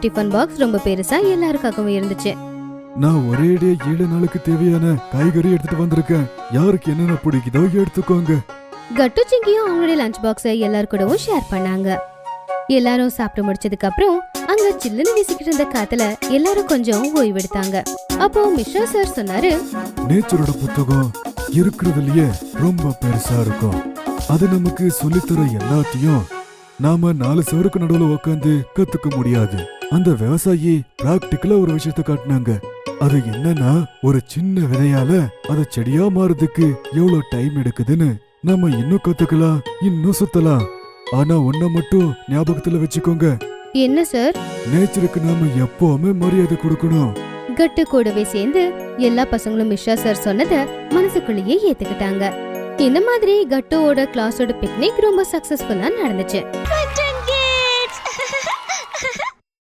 Tiffin box ரொம்ப பெருசா எல்லாருக்காகவும் இருந்துச்சு. நான் ஒரேடியா 7 நாளுக்கு தேவையான காய்கறி எடுத்துட்டு வந்திருக்கேன். யாருக்கு என்னென்ன பிடிக்குதோ எடுத்துக்கோங்க. கட்டு சிங்கியும் அவங்களுடைய லஞ்ச் பாக்ஸை எல்லாரு கூடவும் ஷேர் பண்ணாங்க. எல்லாரும் சாப்பிட்டு முடிச்சதுக்கு அப்புறம் அங்க சில்லுன்னு வீசிக்கிட்டு இருந்த காத்துல எல்லாரும் கொஞ்சம் ஓய்வெடுத்தாங்க. அப்போ மிஸ்ரா சார் சொன்னாரு, நேச்சரோட புத்தகம் இருக்கிறதுலயே ரொம்ப பெருசா இருக்கும். அது நமக்கு சொல்லித்தர எல்லாத்தையும் நாம 4 சுவருக்கு நடுவுல உட்காந்து கத்துக்க முடியாது. அந்த விவசாயி பிராக்டிக்கலா ஒரு விஷயத்த காட்டினாங்க. அது என்னன்னா, ஒரு சின்ன விதையால அது செடியா மாறதுக்கு எவ்வளவு டைம் எடுக்குதுன்னு நம்ம இன்னும் கத்துக்கலாம், இன்னும் சுத்தலாம். ஆனா ஒன்ன மட்டும் ஞாபகத்துல வச்சுக்கோங்க. என்ன சார்? நேச்சருக்கு நாம எப்பவுமே மரியாதை கொடுக்கணும். கட்டு கூடவே சேர்ந்து எல்லா பசங்களும் மிஸ்ரா சார் சொன்னத மனசுக்குள்ளேயே ஏத்துக்கிட்டாங்க. இந்த மாதிரி கட்டுவோட கிளாஸோட பிக்னிக் ரொம்ப சக்சஸ்ஃபுல்லா நடந்துச்சு.